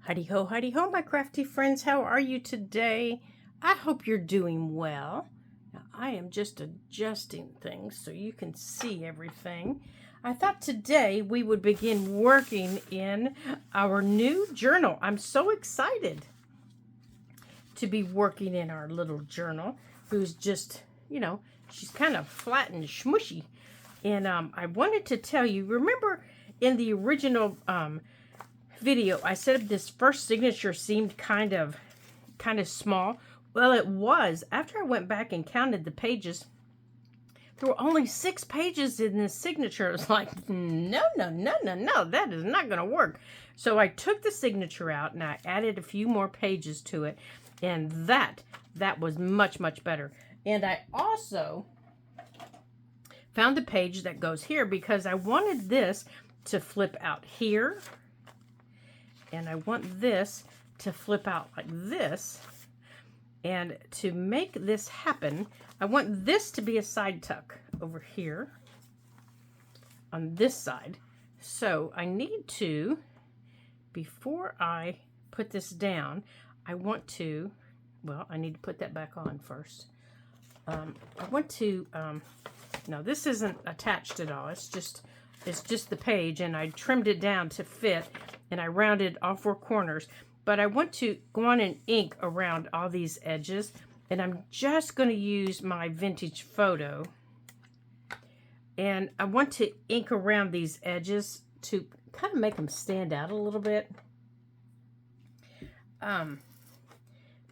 Heidi ho, my crafty friends. How are you today? I hope you're doing well. Now, I am just adjusting things so you can see everything. I thought today we would begin working in our new journal. I'm so excited to be working in our little journal, who's just, she's kind of flat and smushy. And I wanted to tell you, remember in the original video, I said this first signature seemed kind of small. Well, it was. After I went back and counted the pages, there were only 6 pages in this signature. It was like, no, that is not going to work. So I took the signature out and I added a few more pages to it, and that was much better. And I also found the page that goes here because I wanted this to flip out here. And I want this to flip out like this. And to make this happen, I want this to be a side tuck over here on this side. So I need to, before I put this down, I want to, well, I need to put that back on first. I want to, no, this isn't attached at all. It's just the page, and I trimmed it down to fit, and I rounded all 4 corners. But I want to go on and ink around all these edges, and I'm just going to use my vintage photo. And I want to ink around these edges to kind of make them stand out a little bit.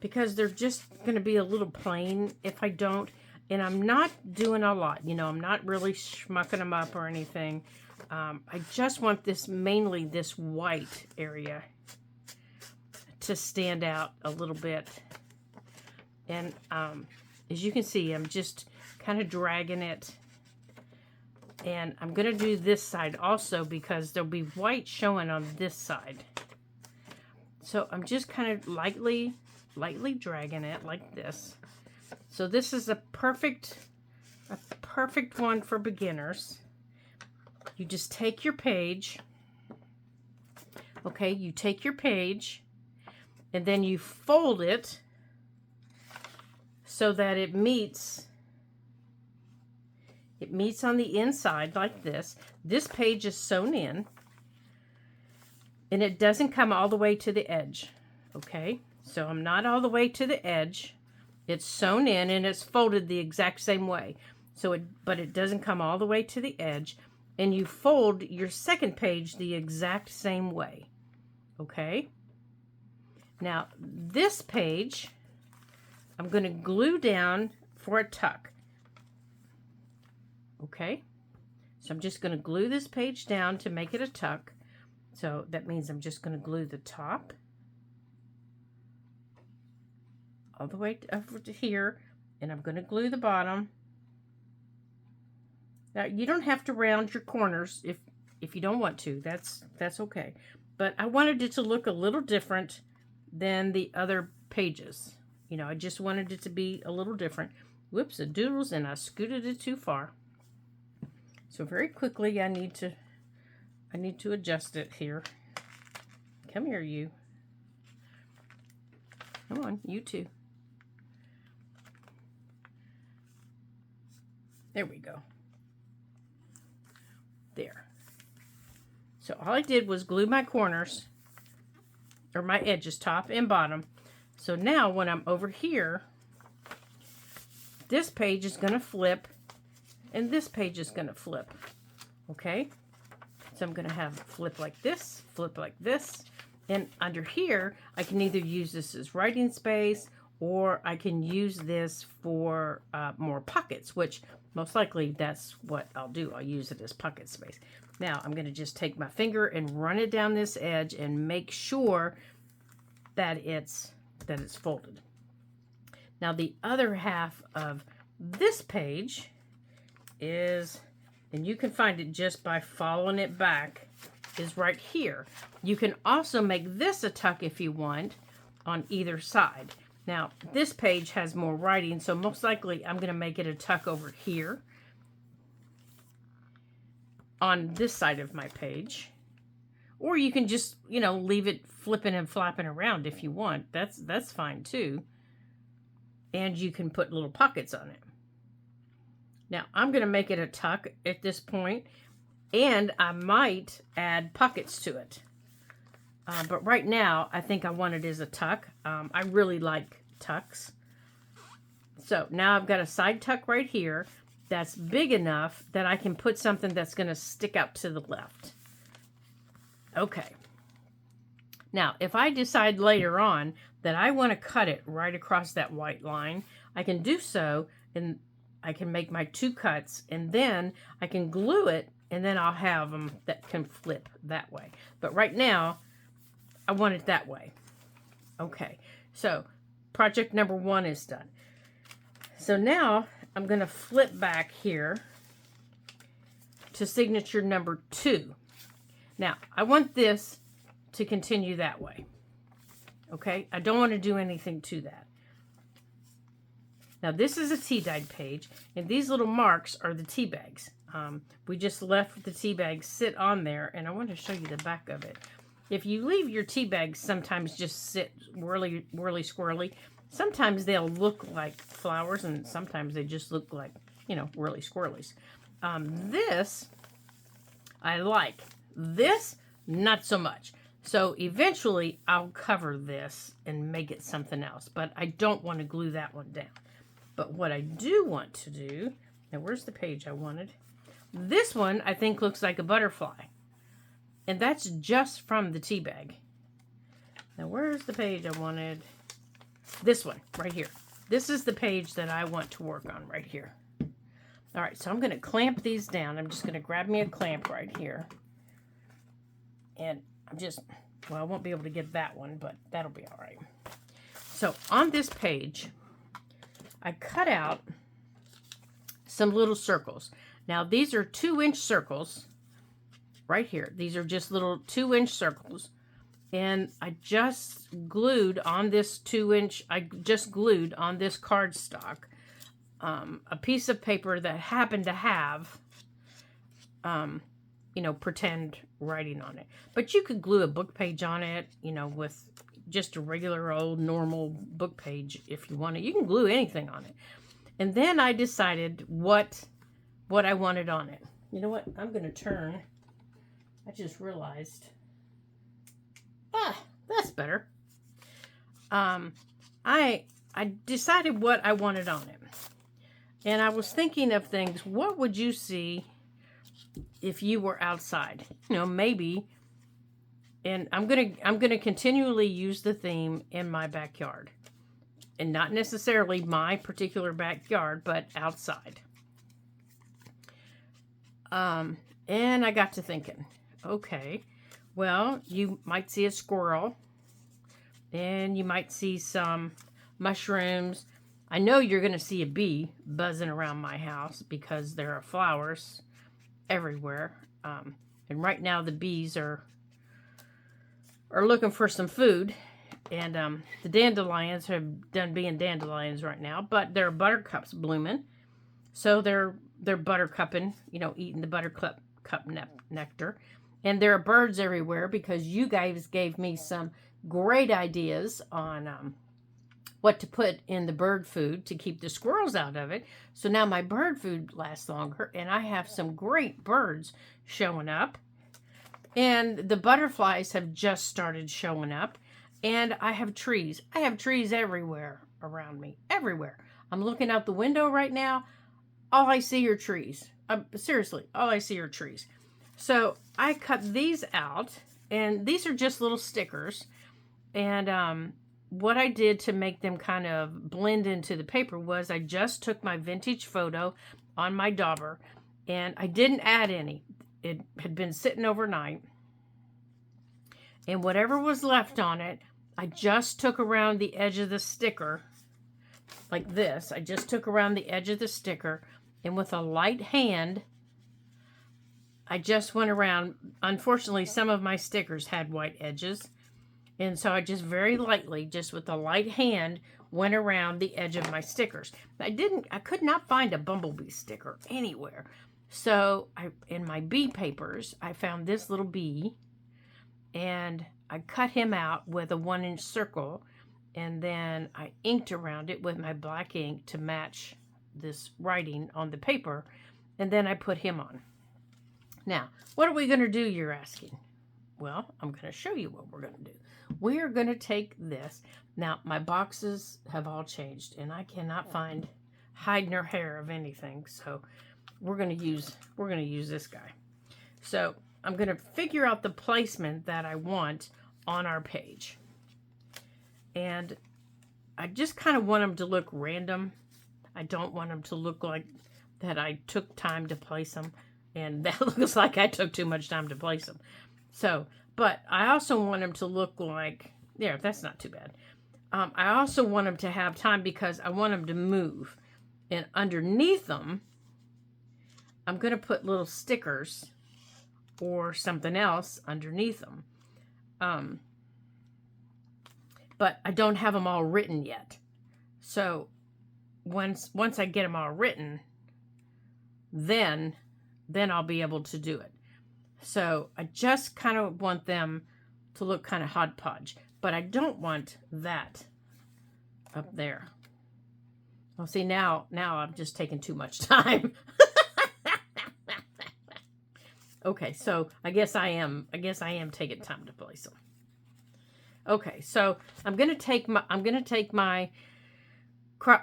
Because they're just going to be a little plain if I don't. And I'm not doing a lot, I'm not really schmucking them up or anything. I just want this, mainly this white area, to stand out a little bit. And as you can see, I'm just kind of dragging it. And I'm going to do this side also because there'll be white showing on this side. So I'm just kind of lightly dragging it like this. So this is a perfect one for beginners. You just take your page. Okay, you take your page and then you fold it so that it meets on the inside like this. This page is sewn in and it doesn't come all the way to the edge. Okay, so I'm not all the way to the edge. It's sewn in and it's folded the exact same way. But it doesn't come all the way to the edge. And you fold your second page the exact same way. Okay? Now, this page, I'm going to glue down for a tuck. Okay? So I'm just going to glue this page down to make it a tuck. So that means I'm just going to glue the top all the way over to here, and I'm going to glue the bottom. Now, you don't have to round your corners if you don't want to. That's okay. But I wanted it to look a little different than the other pages. I just wanted it to be a little different. Whoops, a doodles, and I scooted it too far. So very quickly, I need to adjust it here. Come here, you. Come on, you too. There we go. There. So all I did was glue my corners, or my edges, top and bottom. So now when I'm over here, this page is going to flip, and this page is going to flip. Okay? So I'm going to have flip like this, and under here, I can either use this as writing space, or I can use this for more pockets, which most likely that's what I'll do. I'll use it as pocket space. Now I'm going to just take my finger and run it down this edge and make sure that it's folded. Now the other half of this page is, and you can find it just by following it back, is right here. You can also make this a tuck if you want on either side. Now, this page has more writing, so most likely I'm going to make it a tuck over here on this side of my page. Or you can just, you know, leave it flipping and flapping around if you want. That's fine too. And you can put little pockets on it. Now, I'm going to make it a tuck at this point, and I might add pockets to it. But right now, I think I want it as a tuck. I really like tucks. So now I've got a side tuck right here that's big enough that I can put something that's going to stick out to the left. Okay. Now, if I decide later on that I want to cut it right across that white line, I can do so, and I can make my 2 cuts, and then I can glue it, and then I'll have them that can flip that way. But right now, I want it that way. Okay, so project number 1 is done. So now I'm going to flip back here to signature number 2. Now, I want this to continue that way. Okay, I don't want to do anything to that. Now, this is a tea dyed page, and these little marks are the tea bags. We just left the tea bags sit on there, and I want to show you the back of it. If you leave your tea bags sometimes just sit whirly squirrely, sometimes they'll look like flowers, and sometimes they just look like, you know, whirly squirrelies. This, I like. This, not so much. So eventually, I'll cover this and make it something else, but I don't want to glue that one down. But what I do want to do, now where's the page I wanted? This one I think looks like a butterfly. And that's just from the tea bag. Now where's the page I wanted? This one, right here. This is the page that I want to work on right here. All right, so I'm going to clamp these down. I'm just going to grab me a clamp right here. And I'm just, well, I won't be able to get that one, but that'll be all right. So on this page, I cut out some little circles. Now, these are 2-inch circles right here. These are just little 2-inch circles. And I just glued on this 2-inch, I just glued on this cardstock a piece of paper that happened to have, you know, pretend writing on it. But you could glue a book page on it, you know, with just a regular old normal book page if you want it. You can glue anything on it. And then I decided what I wanted on it. You know what? I'm going to turn. I just realized. That's better. I decided what I wanted on it. And I was thinking of things. What would you see if you were outside? You know, maybe. And I'm gonna continually use the theme in my backyard, and not necessarily my particular backyard, but outside. And I got to thinking, okay, well, you might see a squirrel, and you might see some mushrooms. I know you're gonna see a bee buzzing around my house because there are flowers everywhere. And right now the bees are looking for some food, and the dandelions have done being dandelions right now, but there are buttercups blooming, so they're buttercupping, you know, eating the buttercup nectar. And there are birds everywhere because you guys gave me some great ideas on what to put in the bird food to keep the squirrels out of it. So now my bird food lasts longer, and I have some great birds showing up. And the butterflies have just started showing up. And I have trees. I have trees everywhere around me. Everywhere. I'm looking out the window right now. All I see are trees. Seriously, all I see are trees. So I cut these out. And these are just little stickers. And what I did to make them kind of blend into the paper was I just took my vintage photo on my dauber. And I didn't add any. It had been sitting overnight. And whatever was left on it, I just took around the edge of the sticker like this. I just took around the edge of the sticker, and with a light hand, I just went around. Unfortunately, some of my stickers had white edges. And so I just very lightly, just with a light hand, went around the edge of my stickers. I could not find a bumblebee sticker anywhere. So in my bee papers, I found this little bee, and I cut him out with a 1-inch circle, and then I inked around it with my black ink to match this writing on the paper, and then I put him on. Now, what are we going to do, you're asking? Well, I'm going to show you what we're going to do. We are going to take this. Now, my boxes have all changed, and I cannot find hide nor hair of anything, so we're going to use this guy. So I'm going to figure out the placement that I want on our page. And I just kind of want them to look random. I don't want them to look like that I took time to place them. And that looks like I took too much time to place them. So, but I also want them to look like, yeah, that's not too bad. I also want them to have time because I want them to move. And underneath them, I'm going to put little stickers or something else underneath them. But I don't have them all written yet. So once I get them all written, then I'll be able to do it. So I just kind of want them to look kind of hodgepodge, but I don't want that up there. Well, see, now I'm just taking too much time. Okay, so I guess I am taking time to place them. Okay, so I'm gonna take my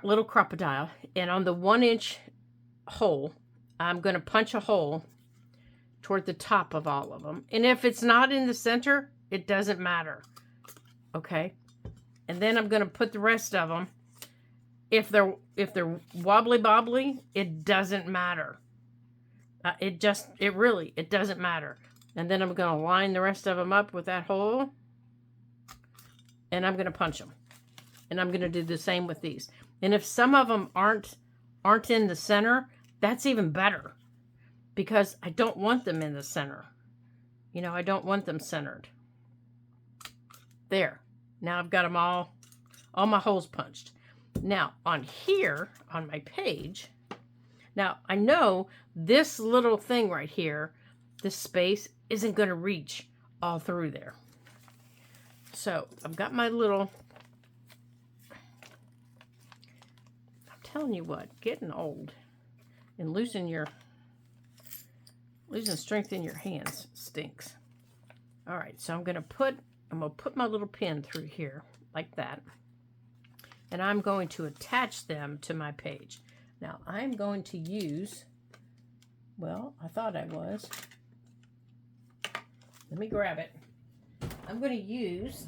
little crocodile, and on the 1-inch hole, I'm gonna punch a hole toward the top of all of them. And if it's not in the center, it doesn't matter. Okay, and then I'm gonna put the rest of them. If they're wobbly bobbly, it doesn't matter. It doesn't matter. And then I'm going to line the rest of them up with that hole. And I'm going to punch them. And I'm going to do the same with these. And if some of them aren't in the center, that's even better. Because I don't want them in the center. You know, I don't want them centered. There. Now I've got them all my holes punched. Now, on here, on my page, now I know this little thing right here, this space, isn't going to reach all through there. So, I've got my little, I'm telling you what, getting old and losing strength in your hands stinks. All right, so I'm going to put my little pin through here like that. And I'm going to attach them to my page. Now, I'm going to use, well, I thought I was. Let me grab it. I'm going to use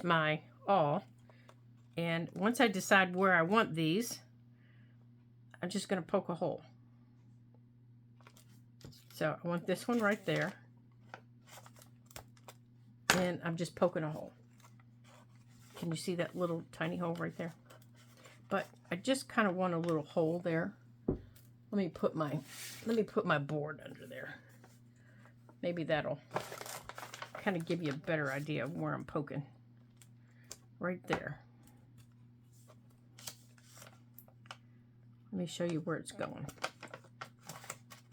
my awl. And once I decide where I want these, I'm just going to poke a hole. So I want this one right there. And I'm just poking a hole. Can you see that little tiny hole right there? But I just kind of want a little hole there. Let me put my board under there. Maybe that'll kind of give you a better idea of where I'm poking. Right there. Let me show you where it's going.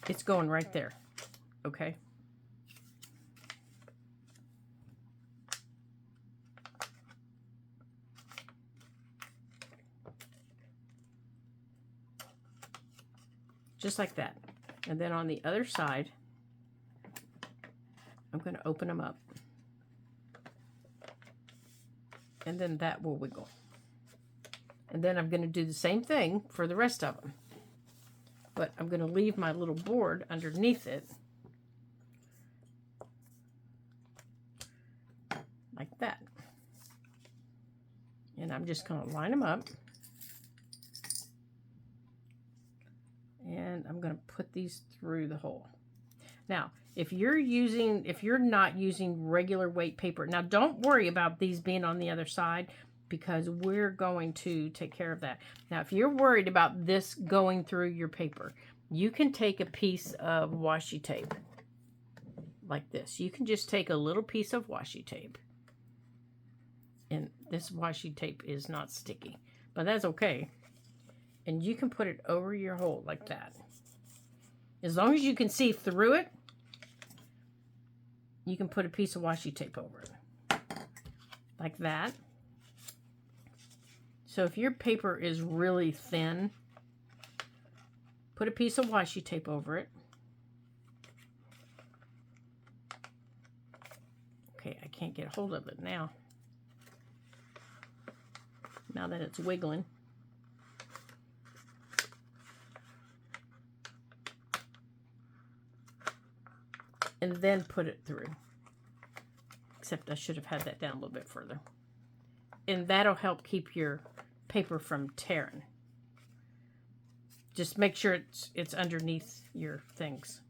It's going right there. Okay? Just like that. And then on the other side, I'm going to open them up. And then that will wiggle. And then I'm going to do the same thing for the rest of them. But I'm going to leave my little board underneath it. Like that. And I'm just going to line them up. And I'm going to put these through the hole. Now, if you're not using regular weight paper, now don't worry about these being on the other side because we're going to take care of that. Now, if you're worried about this going through your paper, you can take a piece of washi tape like this. You can just take a little piece of washi tape. And this washi tape is not sticky, but that's okay. And you can put it over your hole like that. As long as you can see through it, you can put a piece of washi tape over it. Like that. So if your paper is really thin, put a piece of washi tape over it. Okay, I can't get a hold of it now. Now that it's wiggling. And then put it through. Except I should have had that down a little bit further. And that'll help keep your paper from tearing. Just make sure it's underneath your things.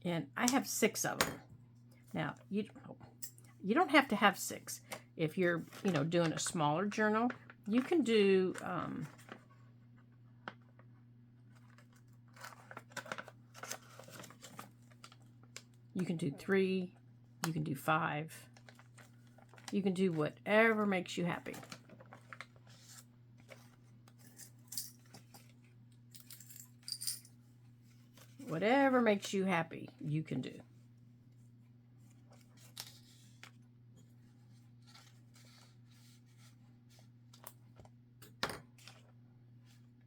And I have 6 of them. Now, you don't have to have 6. If you're, doing a smaller journal, you can do, you can do 3, you can do 5, you can do whatever makes you happy. Whatever makes you happy, you can do.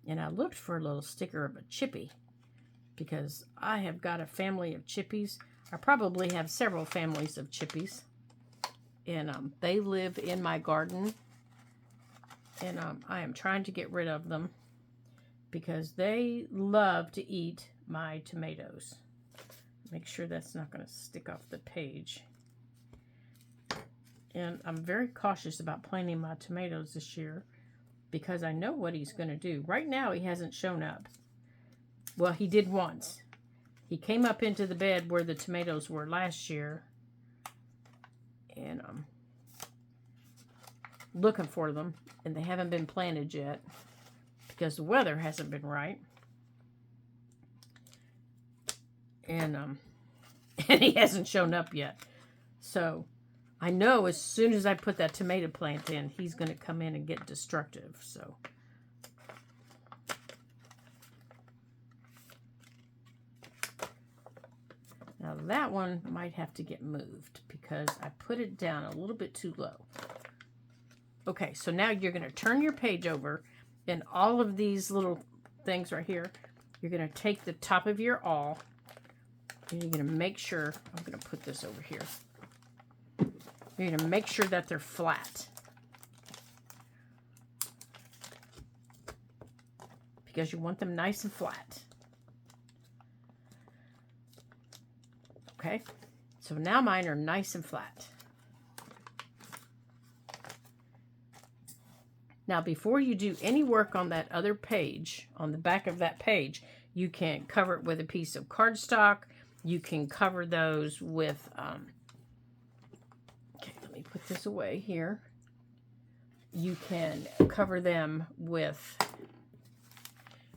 And I looked for a little sticker of a chippy because I have got a family of chippies. I probably have several families of chippies. And they live in my garden. And I am trying to get rid of them because they love to eat my tomatoes. Make sure that's not going to stick off the page. And I'm very cautious about planting my tomatoes this year because I know what he's going to do. Right now, he hasn't shown up. Well, he did once. He came up into the bed where the tomatoes were last year. And looking for them. And they haven't been planted yet because the weather hasn't been right. And he hasn't shown up yet. So I know as soon as I put that tomato plant in, he's going to come in and get destructive. So now that one might have to get moved because I put it down a little bit too low. Okay, so now you're going to turn your page over, and all of these little things right here, you're going to take the top of your awl, and you're going to make sure, I'm going to put this over here. You're going to make sure that they're flat. Because you want them nice and flat. Okay, so now mine are nice and flat. Now, before you do any work on that other page, on the back of that page, you can cover it with a piece of cardstock. You can cover those with, okay, let me put this away here. You can cover them with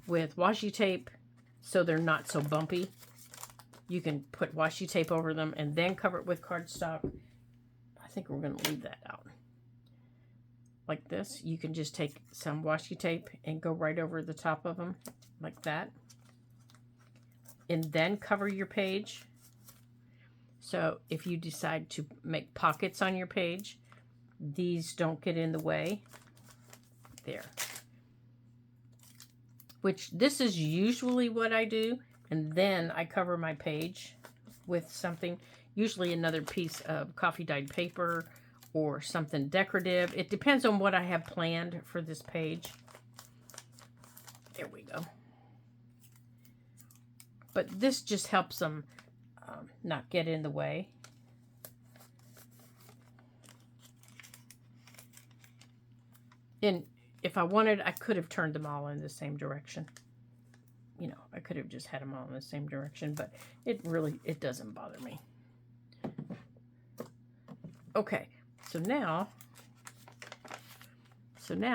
washi tape so they're not so bumpy. You can put washi tape over them and then cover it with cardstock. I think we're going to leave that out. Like this. You can just take some washi tape and go right over the top of them like that. And then cover your page. So if you decide to make pockets on your page, these don't get in the way. There. Which this is usually what I do. And then I cover my page with something, usually another piece of coffee dyed paper or something decorative. It depends on what I have planned for this page. There we go. But this just helps them not get in the way. And if I wanted, I could have turned them all in the same direction. You know, I could have just had them all in the same direction, but it doesn't bother me. Okay, so now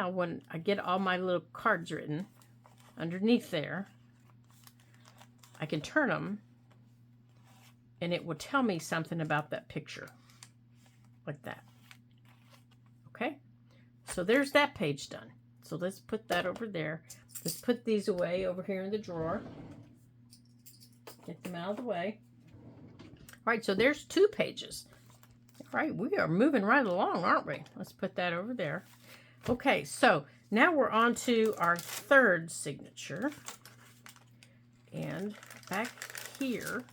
when I get all my little cards written underneath there, I can turn them and it will tell me something about that picture. like that. Okay, so there's that page done. So let's put that over there. Let's put these away over here in the drawer. Get them out of the way. All right, so there's 2 pages. All right, we are moving right along, aren't we? Let's put that over there. Okay, so now we're on to our 3rd signature. And back here,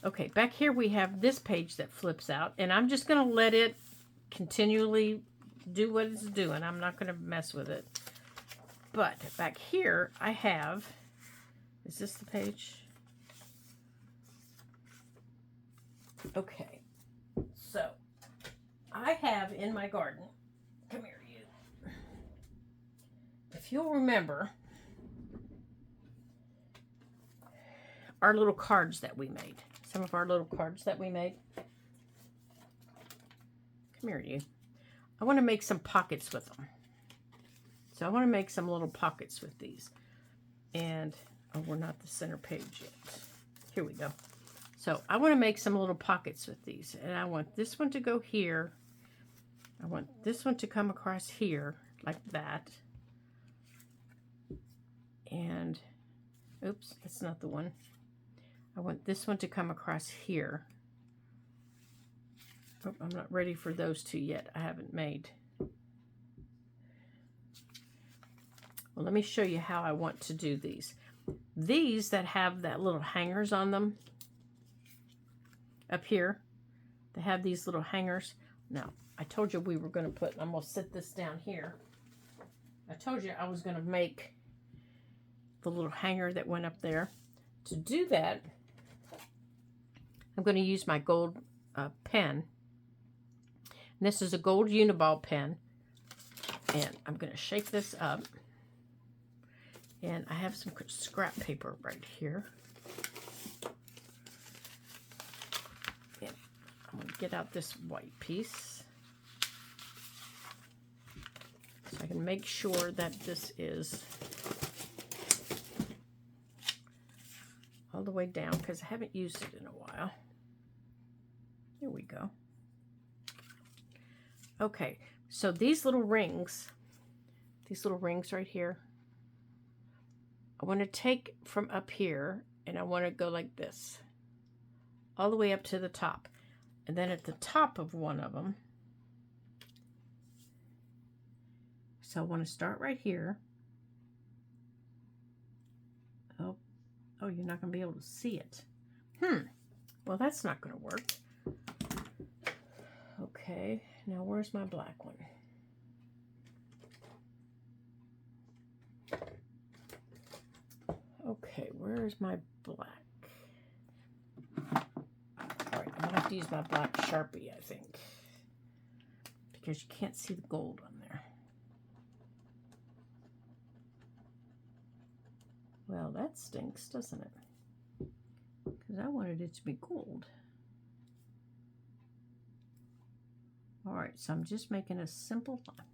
okay, back here we have this page that flips out, and I'm just going to let it continually do what it's doing. I'm not going to mess with it. But back here I have, is this the page? Okay, so I have in my garden, come here you, if you'll remember our little cards that we made, some of our little cards that we made. Come here you. I want to make some pockets with them. So I want to make some little pockets with these. And, oh, we're not the center page yet. Here we go. So I want to make some little pockets with these. And I want this one to go here. I want this one to come across here, like that. And, oops, that's not the one. I want this one to come across here. Oh, I'm not ready for those 2 yet. I haven't made. Well, let me show you how I want to do these. These that have that little hangers on them, up here, they have these little hangers. Now, I told you we were going to put, I'm going to set this down here. I told you I was going to make the little hanger that went up there. To do that, I'm going to use my gold pen. And this is a gold Uniball pen. And I'm going to shake this up. And I have some scrap paper right here. And I'm going to get out this white piece. So I can make sure that this is all the way down because I haven't used it in a while. Here we go. Okay, so these little rings right here, I want to take from up here and I want to go like this, all the way up to the top. And then at the top of one of them, so I want to start right here. Oh, you're not going to be able to see it. Well, that's not going to work. Okay, now where's my black one? Okay, where's my black? All right, I'm gonna have to use my black Sharpie, I think, because you can't see the gold on there. Well, that stinks, doesn't it? Because I wanted it to be gold. All right, so I'm just making a simple line.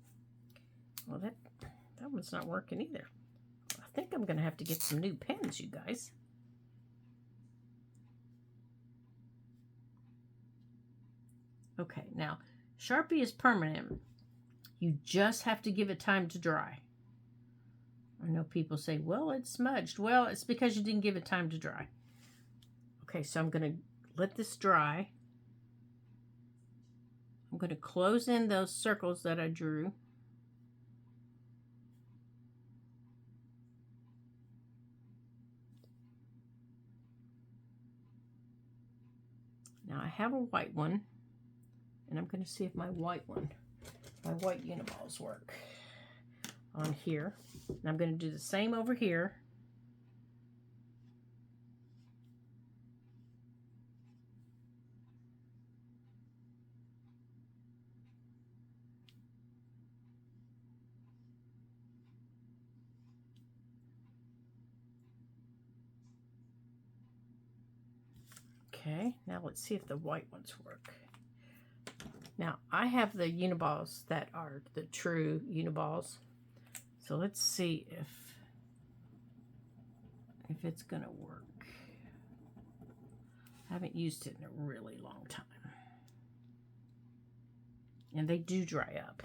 Well, that one's not working either. I think I'm going to have to get some new pens, you guys. Okay, now, Sharpie is permanent. You just have to give it time to dry. I know people say, well, it's smudged. Well, it's because you didn't give it time to dry. Okay, so I'm going to let this dry. I'm going to close in those circles that I drew. Now I have a white one, and I'm going to see if my white Uniballs work on here. And I'm going to do the same over here. Okay, now let's see if the white ones work. Now, I have the Uniballs that are the true Uniballs. So let's see if it's going to work. I haven't used it in a really long time. And they do dry up.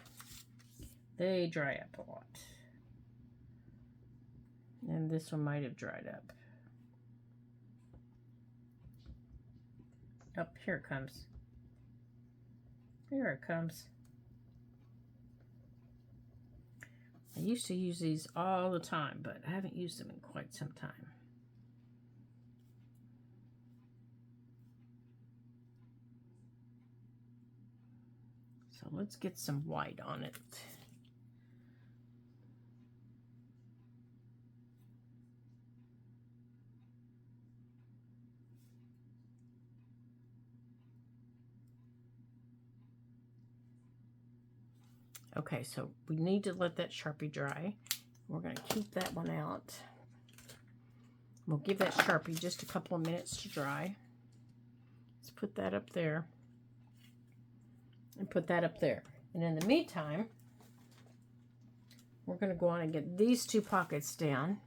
They dry up a lot. And this one might have dried up. Oh, here it comes. Here it comes. I used to use these all the time, but I haven't used them in quite some time. So let's get some white on it. Okay, so we need to let that Sharpie dry. We're going to keep that one out. We'll give that Sharpie just a couple of minutes to dry. Let's put that up there. And put that up there. And in the meantime, we're going to go on and get these two pockets down.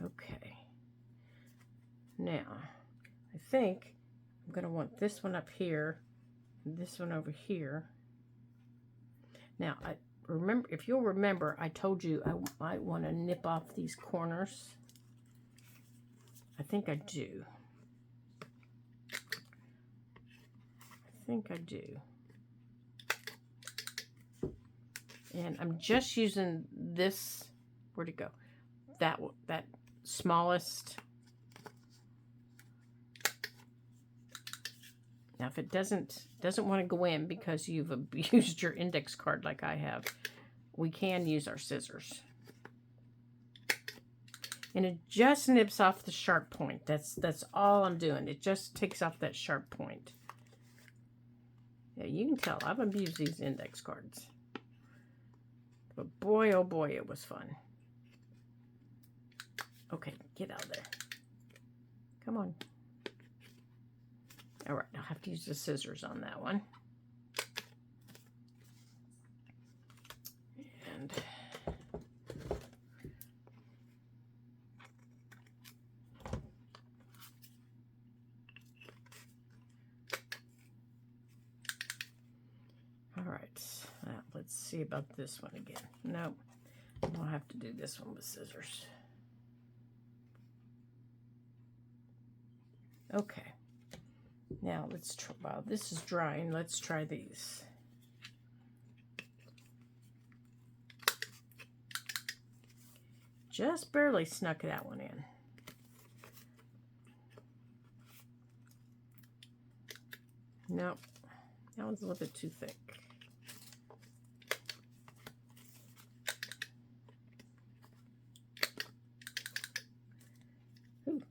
Okay. Now, I think I'm going to want this one up here, and this one over here. Now, if you'll remember, I told you I might want to nip off these corners. I think I do. I think I do. And I'm just using this, where'd it go? That smallest. Now, if it doesn't want to go in because you've abused your index card like I have, we can use our scissors. And it just nips off the sharp point. That's all I'm doing. It just takes off that sharp point. Yeah, you can tell I've abused these index cards. But boy, oh boy, it was fun. Okay, get out of there. Come on. All right, I'll have to use the scissors on that one. And all right, let's see about this one again. Nope, I'll have to do this one with scissors. Okay. Now let's try, while this is drying, let's try these. Just barely snuck that one in. Nope, that one's a little bit too thick. Ooh.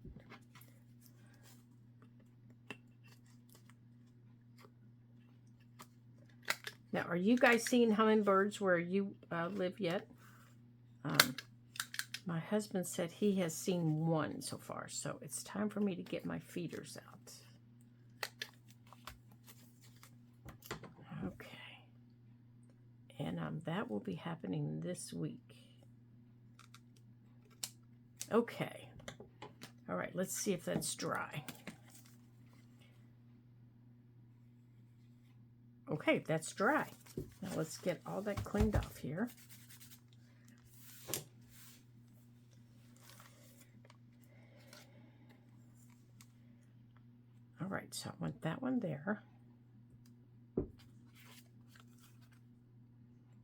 Now, are you guys seeing hummingbirds where you live yet? My husband said he has seen one so far, so it's time for me to get my feeders out. Okay. And that will be happening this week. Okay. All right, let's see if that's dry. Okay, that's dry. Now let's get all that cleaned off here. All right, so I want that one there.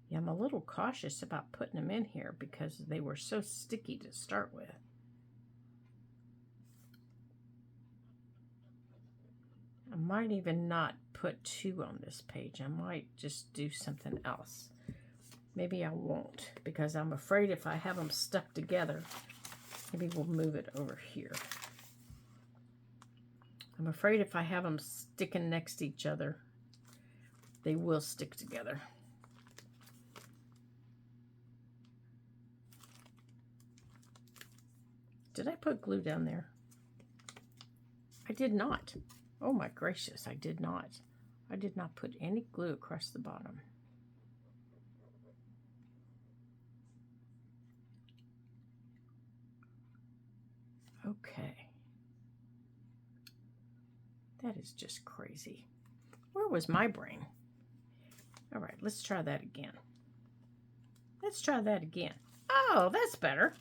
Yeah, I'm a little cautious about putting them in here because they were so sticky to start with. I might even not put two on this page. I might just do something else. Maybe I won't, because I'm afraid if I have them stuck together, maybe we'll move it over here. I'm afraid if I have them sticking next to each other, they will stick together. Did I put glue down there? I did not. Oh my gracious, I did not. I did not put any glue across the bottom. Okay. That is just crazy. Where was my brain? All right, let's try that again. Let's try that again. Oh, that's better.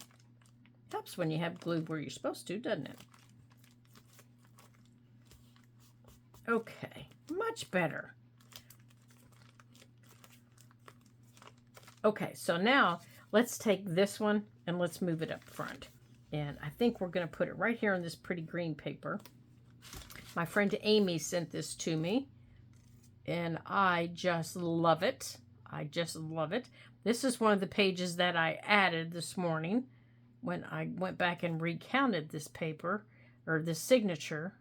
Helps when you have glue where you're supposed to, doesn't it? Okay, much better. Okay, so now let's take this one and let's move it up front. And I think we're going to put it right here on this pretty green paper. My friend Amy sent this to me, and I just love it. I just love it. This is one of the pages that I added this morning when I went back and recounted this paper, or this signature.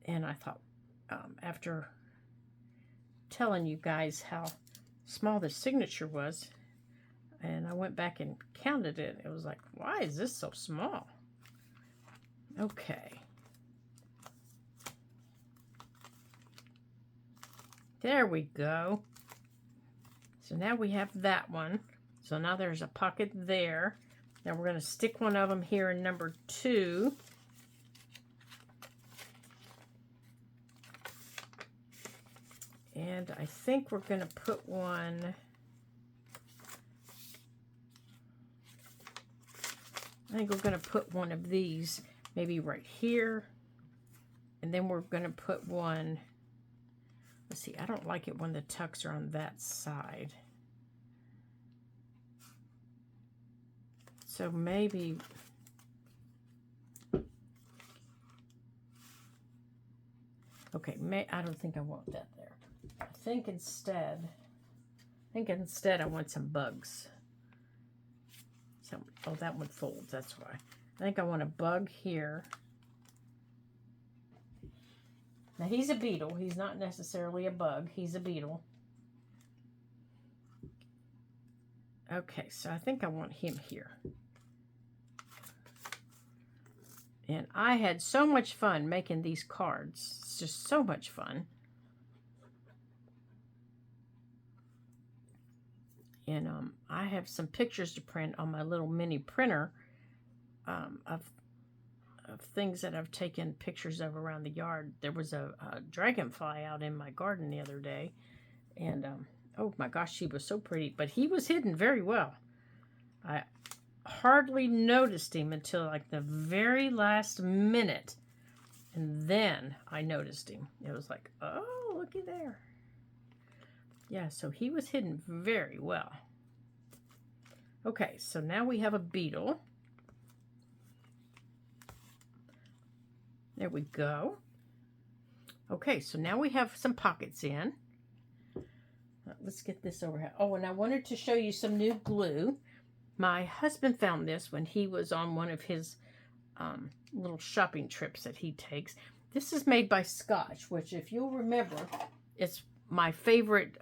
And I thought, after telling you guys how small the signature was, and I went back and counted it, it was like, why is this so small? Okay. There we go. So now we have that one. So now there's a pocket there. Now we're going to stick one of them here in number 2. And I think we're going to put one... I think we're going to put one of these maybe right here. And then we're going to put one... Let's see, I don't like it when the tucks are on that side. So maybe... Okay, I don't think I want that there. I think instead I want some bugs. Oh, that one folds, that's why. I think I want a bug here. Now, he's a beetle. He's not necessarily a bug. He's a beetle. Okay, so I think I want him here. And I had so much fun making these cards. It's just so much fun. And I have some pictures to print on my little mini printer of things that I've taken pictures of around the yard. There was a dragonfly out in my garden the other day. And, oh my gosh, she was so pretty. But he was hidden very well. I hardly noticed him until like the very last minute. And then I noticed him. It was like, oh, looky there. Yeah, so he was hidden very well. Okay, so now we have a beetle. There we go. Okay, so now we have some pockets in. Let's get this over here. Oh, and I wanted to show you some new glue. My husband found this when he was on one of his little shopping trips that he takes. This is made by Scotch, which, if you'll remember, it's my favorite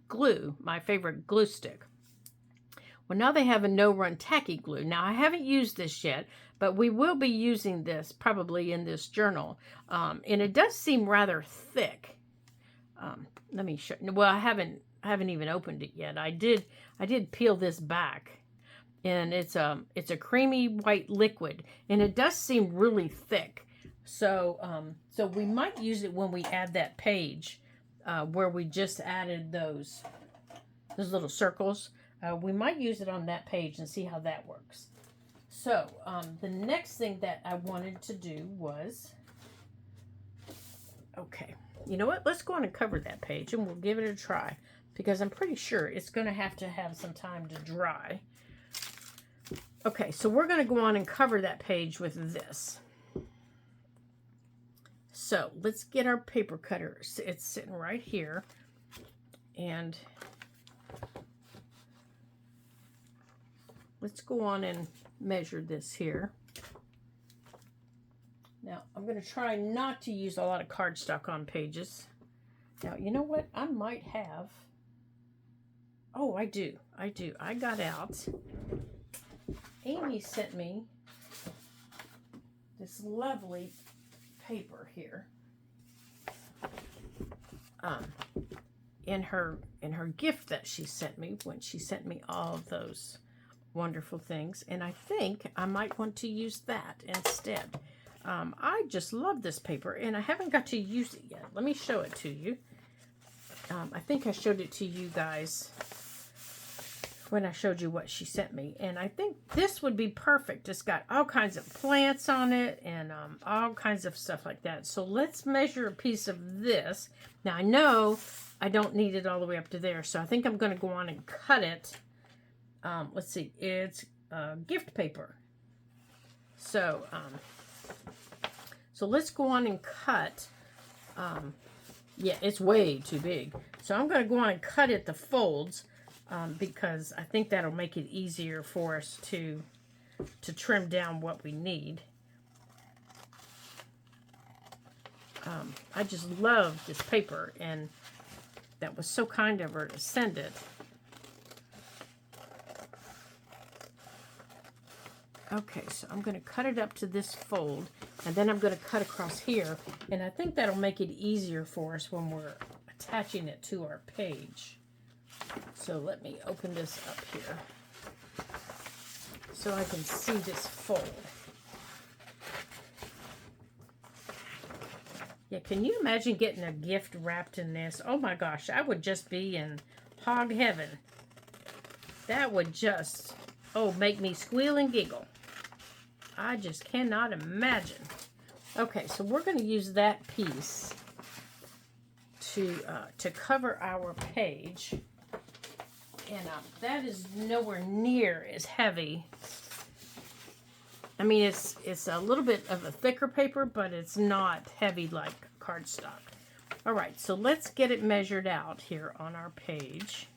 glue, my favorite glue stick. Well, now they have a no-run tacky glue. Now, I haven't used this yet, but we will be using this probably in this journal. And it does seem rather thick. Let me show. Well, I haven't even opened it yet. I did peel this back, and it's a creamy white liquid, and it does seem really thick. So so we might use it when we add that page where we just added those little circles. We might use it on that page and see how that works. So the next thing that I wanted to do was, okay, you know what? Let's go on and cover that page and we'll give it a try, because I'm pretty sure it's going to have some time to dry. Okay, so we're going to go on and cover that page with this. So let's get our paper cutter. It's sitting right here. And let's go on and measure this here. Now, I'm going to try not to use a lot of cardstock on pages. Now, you know what? I might have... Oh, I do. I got out. Amy sent me this lovely paper here. In her gift that she sent me when she sent me all of those wonderful things, and I think I might want to use that instead. I just love this paper, and I haven't got to use it yet. Let me show it to you. I think I showed it to you guys when I showed you what she sent me. And I think this would be perfect. It's got all kinds of plants on it and all kinds of stuff like that. So let's measure a piece of this. Now I know I don't need it all the way up to there, so I think I'm going to go on and cut it. Let's see, it's gift paper. So, so let's go on and cut. Yeah, it's way too big. So I'm going to go on and cut it the folds because I think that'll make it easier for us to trim down what we need. I just love this paper, and that was so kind of her to send it. Okay, so I'm going to cut it up to this fold, and then I'm going to cut across here, and I think that'll make it easier for us when we're attaching it to our page. So let me open this up here so I can see this fold. Yeah, can you imagine getting a gift wrapped in this? Oh my gosh, I would just be in hog heaven. That would just, oh, make me squeal and giggle. I just cannot imagine. Okay, so we're going to use that piece to cover our page. And that is nowhere near as heavy. I mean, it's a little bit of a thicker paper, but it's not heavy like cardstock. All right, so let's get it measured out here on our page.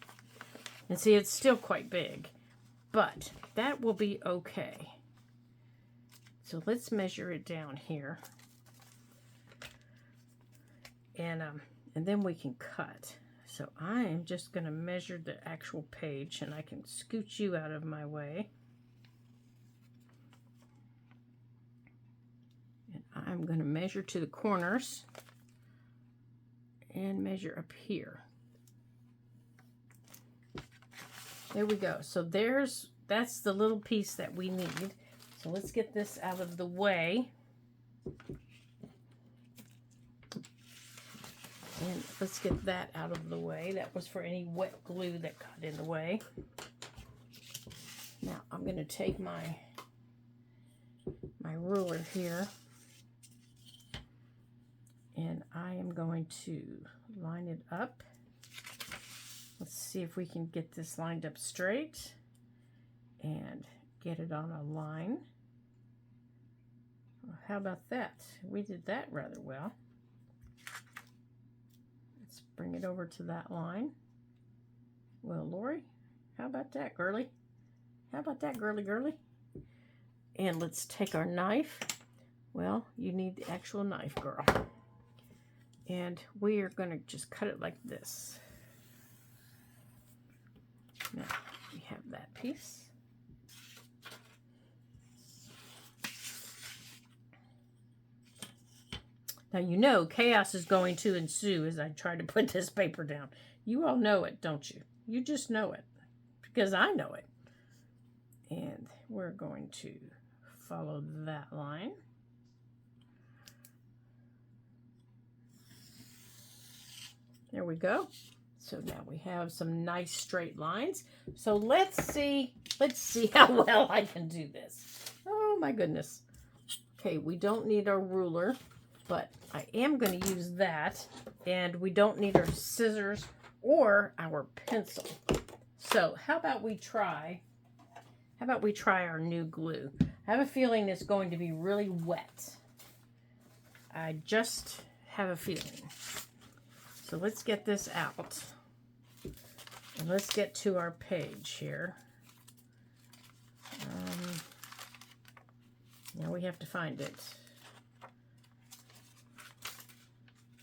And see, it's still quite big, but that will be okay. So let's measure it down here. And then we can cut. So I am just going to measure the actual page, and I can scoot you out of my way. And I'm going to measure to the corners and measure up here. There we go. So that's the little piece that we need. So let's get this out of the way. And let's get that out of the way. That was for any wet glue that got in the way. Now I'm going to take my ruler here, and I am going to line it up. Let's see if we can get this lined up straight and get it on a line. Well, how about that? We did that rather well. Let's bring it over to that line. Well, Lori, how about that, girly? How about that, girly? And let's take our knife. Well, you need the actual knife, girl. And we are going to just cut it like this. Now, we have that piece. Now, you know chaos is going to ensue as I try to put this paper down. You all know it, don't you? You just know it, because I know it. And we're going to follow that line. There we go. So now we have some nice straight lines. So let's see how well I can do this. Oh my goodness. Okay, we don't need our ruler, but I am going to use that, and we don't need our scissors or our pencil. So how about we try our new glue? I have a feeling it's going to be really wet. I just have a feeling. So let's get this out, and let's get to our page here. Now we have to find it.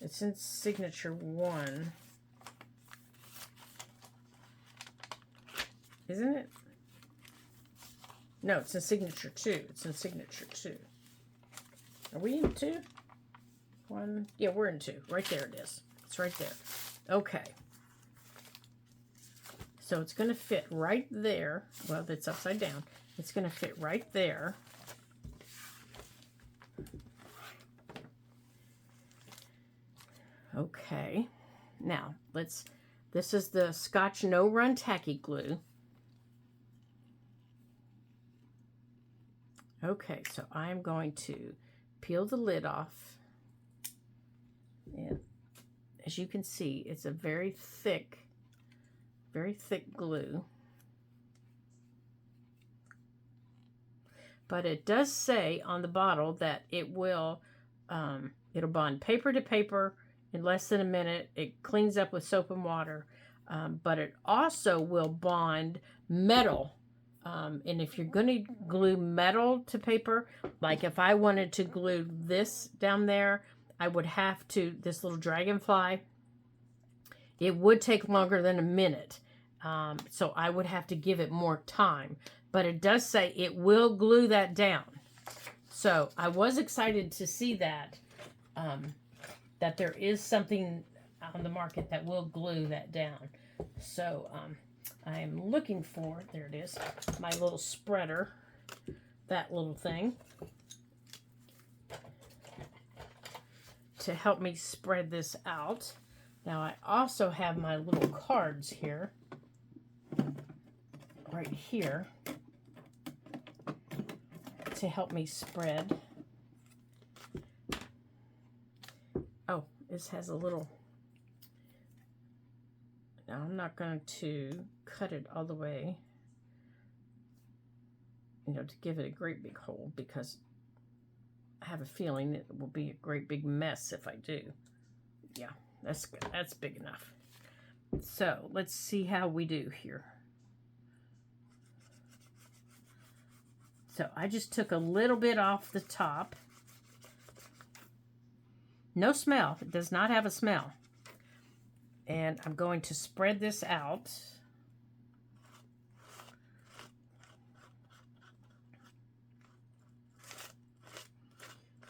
It's in signature 1, isn't it? No, it's in signature 2. It's in signature 2. Are we in 2? 1. Yeah, we're in 2. Right there it is. It's right there. Okay. So it's going to fit right there. Well, it's upside down. It's going to fit right there. Okay, now this is the Scotch No Run Tacky Glue. Okay, so I'm going to peel the lid off. And as you can see, it's a very thick glue. But it does say on the bottle that it will, it'll bond paper to paper in less than a minute. It cleans up with soap and water. But it also will bond metal. And if you're going to glue metal to paper, like if I wanted to glue this down there, I would have to, this little dragonfly, it would take longer than a minute. So I would have to give it more time. But it does say it will glue that down. So I was excited to see that, that there is something on the market that will glue that down. So I am looking for, there it is, my little spreader, that little thing, to help me spread this out. Now I also have my little cards here, right here, to help me spread. Oh, this has a little, now I'm not going to cut it all the way, to give it a great big hole, because I have a feeling it will be a great big mess if I do. Yeah, that's good. That's big enough. So let's see how we do here. So I just took a little bit off the top. No smell. It does not have a smell. And I'm going to spread this out.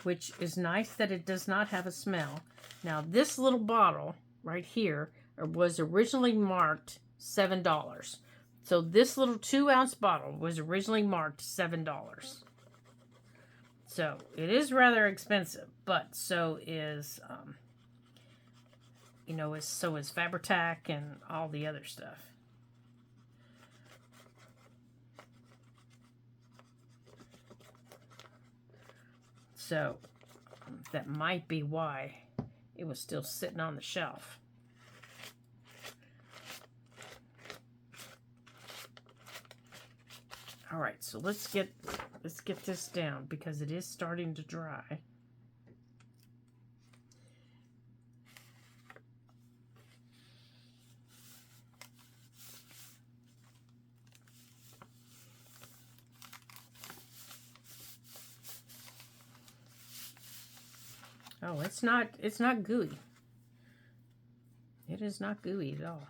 Which is nice that it does not have a smell. Now this little bottle right here was originally marked $7. So this little 2-ounce bottle was originally marked $7. So it is rather expensive, but so is, so is Fabri-Tac and all the other stuff. So that might be why it was still sitting on the shelf. All right, so let's get this down because it is starting to dry. Oh, it's not gooey. It is not gooey at all.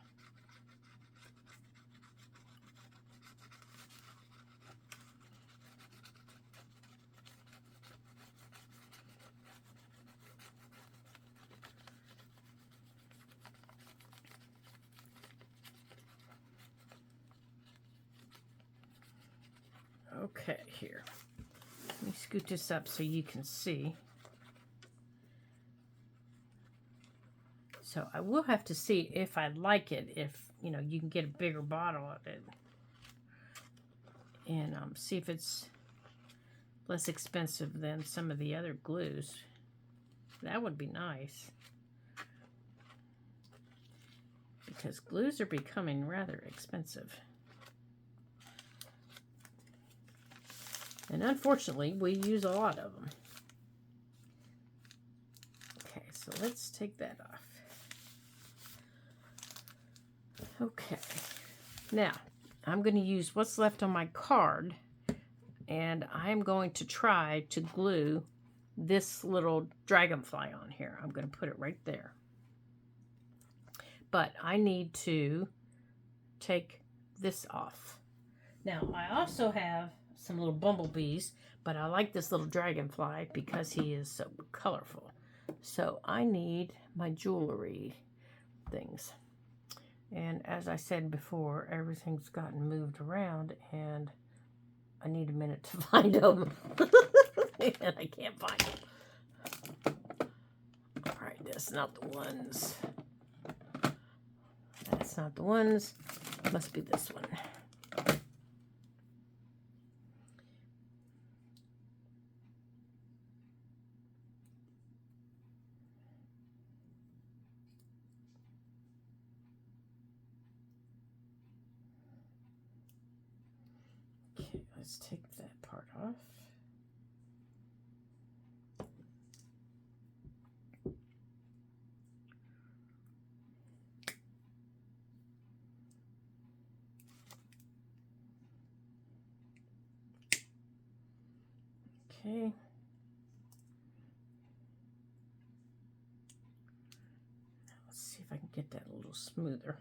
Okay, here. Let me scoot this up so you can see. So I will have to see if I like it, if, you can get a bigger bottle of it. And see if it's less expensive than some of the other glues. That would be nice. Because glues are becoming rather expensive. And unfortunately, we use a lot of them. Okay, so let's take that off. Okay, now I'm going to use what's left on my card, and I'm going to try to glue this little dragonfly on here. I'm going to put it right there. But I need to take this off. Now, I also have some little bumblebees, but I like this little dragonfly because he is so colorful. So I need my jewelry things. And as I said before, everything's gotten moved around, and I need a minute to find them. And I can't find them. All right, that's not the ones. That's not the ones. Must be this one. Okay, let's take that part off. Okay. Let's see if I can get that a little smoother.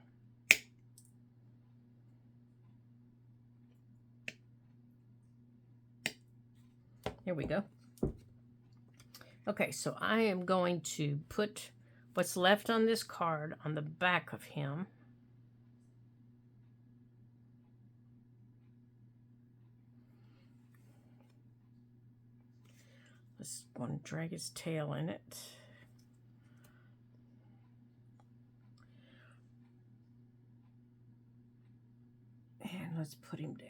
Here we go. Okay, so I am going to put what's left on this card on the back of him. Just want to drag his tail in it. And let's put him down.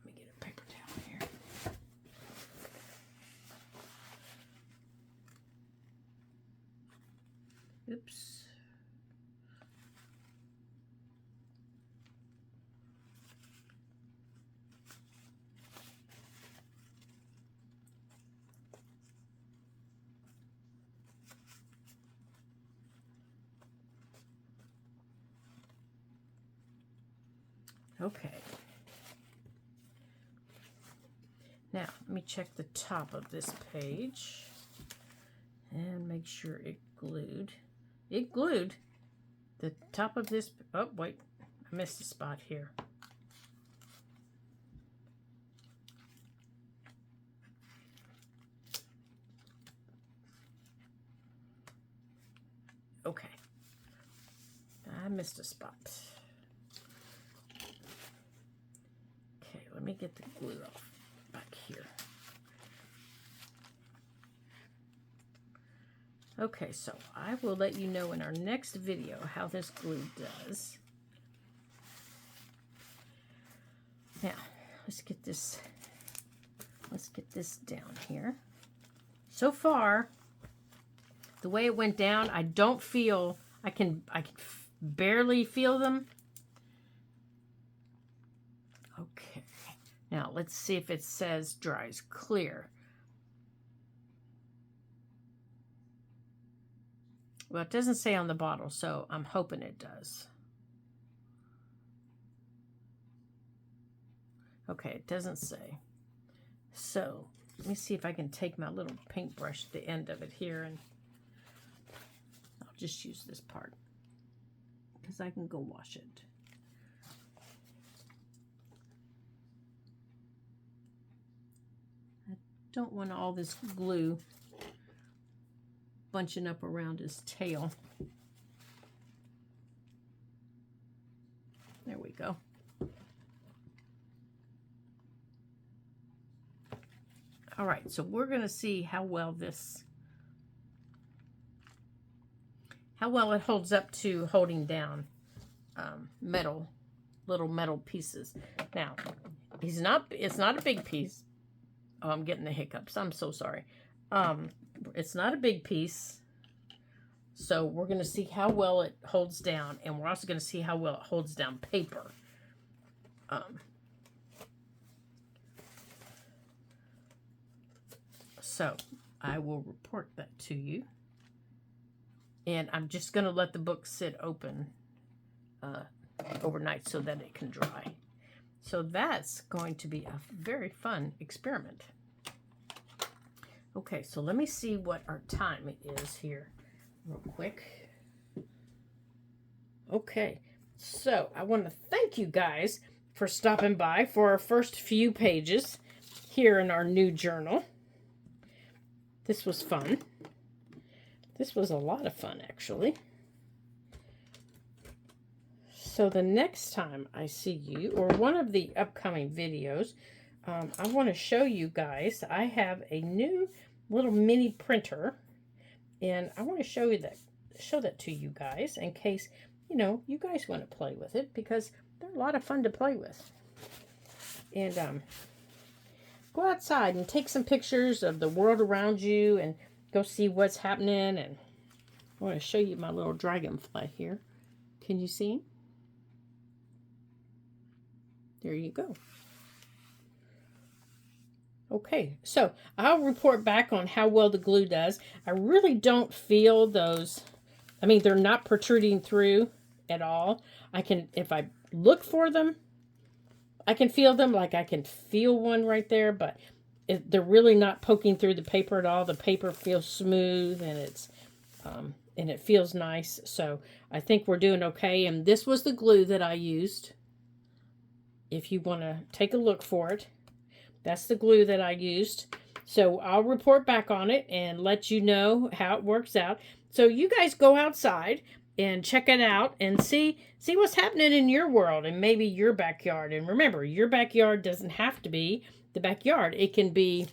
Let me get a paper towel here. Oops. Okay. Now, let me check the top of this page and make sure it glued. It glued. The top of this, oh wait, I missed a spot here. Okay. I missed a spot. Let me get the glue off back here. Okay, so I will let you know in our next video how this glue does. Now, let's get this down here. So far, the way it went down, I don't feel, I can barely feel them. Okay. Now, let's see if it says dries clear. Well, it doesn't say on the bottle, so I'm hoping it does. Okay, it doesn't say. So, let me see if I can take my little paintbrush, the end of it here, and I'll just use this part because I can go wash it. Don't want all this glue bunching up around his tail. There we go. All right, so we're going to see how well it holds up to holding down little metal pieces. Now, it's not a big piece. Oh, I'm getting the hiccups. I'm so sorry. It's not a big piece. So we're going to see how well it holds down. And we're also going to see how well it holds down paper. So I will report that to you. And I'm just going to let the book sit open overnight so that it can dry. So that's going to be a very fun experiment. Okay, so let me see what our time is here real quick. Okay, so I want to thank you guys for stopping by for our first few pages here in our new journal. This was fun. This was a lot of fun, actually. So the next time I see you, or one of the upcoming videos, I want to show you guys, I have a new little mini printer, and I want to show that to you guys in case, you guys want to play with it, because they're a lot of fun to play with. And go outside and take some pictures of the world around you and go see what's happening. And I want to show you my little dragonfly here. Can you see him? There you go. Okay, so I'll report back on how well the glue does. I really don't feel those, I mean, they're not protruding through at all. I can, if I look for them, I can feel them, like I can feel one right there, but they're really not poking through the paper at all. The paper feels smooth, and and it feels nice. So I think we're doing okay. And this was the glue that I used. If you want to take a look for it, that's the glue that I used. So I'll report back on it and let you know how it works out. So you guys go outside and check it out and see what's happening in your world and maybe your backyard. And remember, your backyard doesn't have to be the backyard. It can be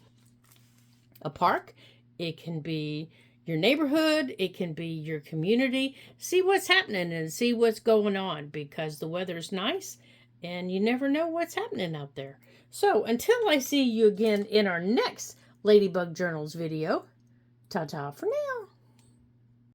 a park. It can be your neighborhood. It can be your community. See what's happening and see what's going on, because the weather's nice and you never know what's happening out there. So until I see you again in our next Ladybug Journals video, ta-ta for now.